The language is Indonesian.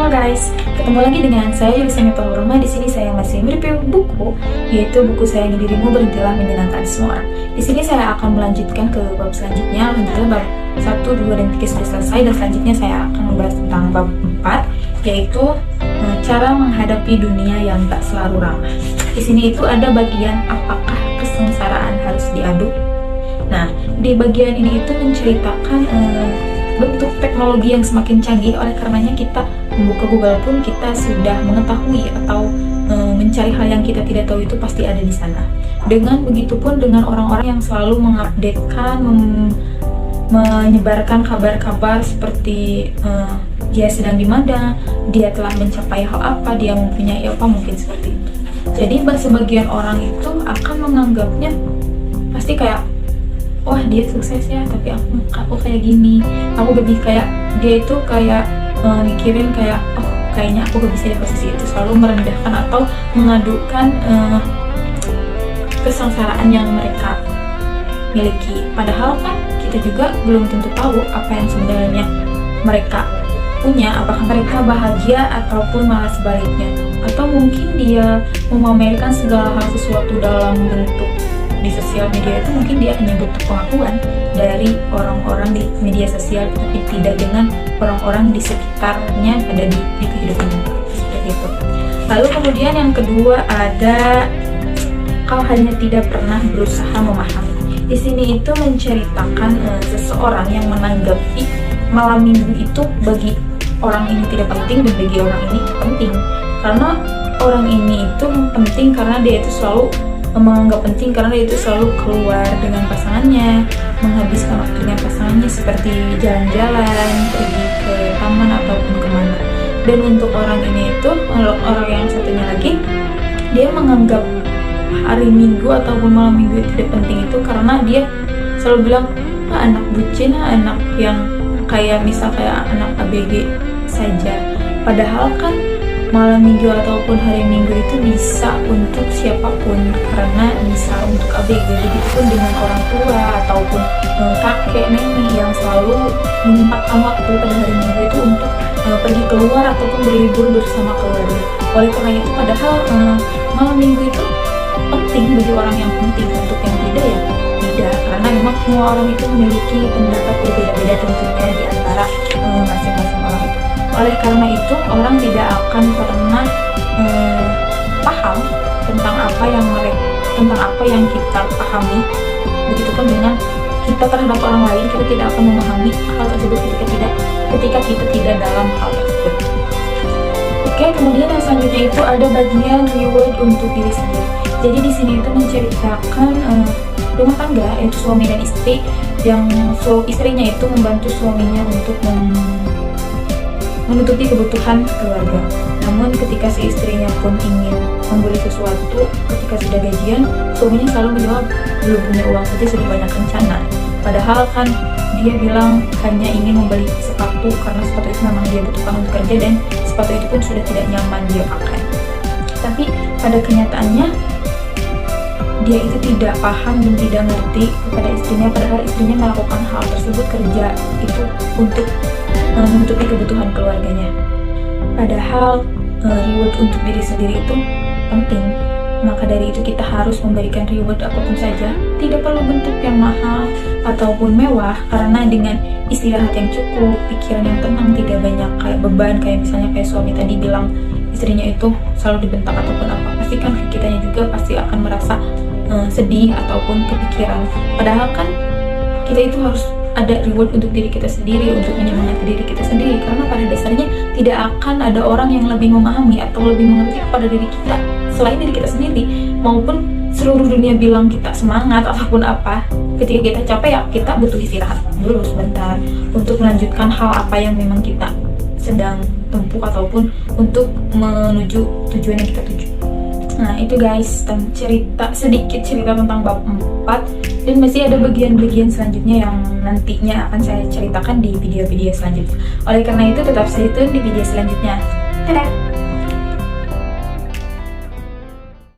Halo guys, ketemu lagi dengan saya Yulisani Pahurma. Di sini saya masih mereview buku, yaitu buku saya Ini Dirimu Berhentilah Menyenangkan Semua Orang. Di sini saya akan melanjutkan ke bab selanjutnya. Alhamdulillah bab 1, 2, dan 3 sudah selesai, dan selanjutnya saya akan membahas tentang bab 4, yaitu cara menghadapi dunia yang tak selalu ramah. Di sini itu ada bagian apakah kesengsaraan harus diadu. Nah, di bagian ini itu menceritakan bentuk teknologi yang semakin canggih, oleh karenanya kita membuka Google pun kita sudah mengetahui atau mencari hal yang kita tidak tahu itu pasti ada di sana. Dengan begitu pun dengan orang-orang yang selalu mengupdatekan, menyebarkan kabar-kabar seperti dia sedang di mana, dia telah mencapai hal apa, dia mempunyai apa, mungkin seperti itu. Jadi sebagian orang itu akan menganggapnya pasti kayak, wah dia sukses ya, tapi aku kayak gini. Aku lebih kayak dia itu kayak mikirin kayak, oh kayaknya aku gak bisa di posisi itu, selalu merendahkan atau mengadukan kesengsaraan yang mereka miliki. Padahal kan kita juga belum tentu tahu apa yang sebenarnya mereka punya, apakah mereka bahagia ataupun malah sebaliknya, atau mungkin dia memamerkan segala hal sesuatu dalam bentuk di sosial media itu, mungkin dia hanya butuh pengakuan dari orang-orang di media sosial, tapi tidak dengan orang-orang di sekitarnya pada di kehidupannya, seperti itu. Lalu kemudian yang kedua ada kau hanya tidak pernah berusaha memahami. Di sini itu menceritakan seseorang yang menanggapi malam minggu itu bagi orang ini tidak penting dan bagi orang ini penting, karena orang ini itu penting karena dia itu selalu menganggap penting karena dia itu selalu keluar dengan pasangannya, menghabiskan waktu dengan pasangannya seperti jalan-jalan, pergi ke taman ataupun kemana. Dan untuk orang ini itu, orang yang satunya lagi, dia menganggap hari Minggu ataupun malam Minggu itu tidak penting itu karena dia selalu bilang, anak bucin, anak yang kayak misal kayak anak ABG saja. Padahal kan malam minggu ataupun hari minggu itu bisa untuk siapapun, karena bisa untuk ABG, begitupun dengan orang tua ataupun kakek nenek yang selalu menyempatkan waktu pada hari minggu itu untuk pergi keluar ataupun berlibur bersama keluarga. Oleh karena itu, padahal malam minggu itu penting bagi orang yang penting, untuk yang tidak ya tidak, karena memang semua orang itu memiliki pendapat berbeda-beda tentunya di antara masing-masing orang itu. Oleh karena itu, orang tidak akan pernah paham tentang apa yang kita pahami. Begitupun dengan kita terhadap orang lain, kita tidak akan memahami hal tersebut ketika kita tidak dalam hal tersebut. Oke, kemudian yang selanjutnya itu ada bagian reward untuk diri sendiri. Jadi di sini itu menceritakan rumah tangga, yaitu suami dan istri, yang istrinya itu membantu suaminya untuk menutupi kebutuhan keluarga. Namun ketika si istrinya pun ingin membeli sesuatu, ketika sudah gajian, suaminya selalu menjawab, belum punya uang saja sudah banyak rencana. Padahal kan dia bilang hanya ingin membeli sepatu karena sepatu itu memang dia butuhkan untuk kerja, dan sepatu itu pun sudah tidak nyaman dia pakai. Tapi pada kenyataannya dia itu tidak paham dan tidak ngerti kepada istrinya, padahal istrinya melakukan hal tersebut, kerja itu untuk menutupi kebutuhan keluarganya. Padahal reward untuk diri sendiri itu penting. Maka dari itu kita harus memberikan reward apapun saja, tidak perlu bentuk yang mahal ataupun mewah, karena dengan istirahat yang cukup, pikiran yang tenang, tidak banyak kayak beban, kayak misalnya kayak suami tadi bilang istrinya itu selalu dibentak ataupun apa, pasti kan kitanya juga pasti akan merasa sedih ataupun kepikiran. Padahal kan kita itu harus ada reward untuk diri kita sendiri, untuk menyemangati diri kita sendiri, karena pada dasarnya tidak akan ada orang yang lebih memahami atau lebih mengerti kepada diri kita selain diri kita sendiri. Maupun seluruh dunia bilang kita semangat ataupun apa, ketika kita capek ya kita butuh istirahat dulu sebentar untuk melanjutkan hal apa yang memang kita sedang tempuh ataupun untuk menuju tujuan yang kita tuju. Nah itu guys, sedikit cerita tentang bab 4, dan masih ada bagian-bagian selanjutnya yang nantinya akan saya ceritakan di video-video selanjutnya. Oleh karena itu tetap stay tune di video selanjutnya. Dadah!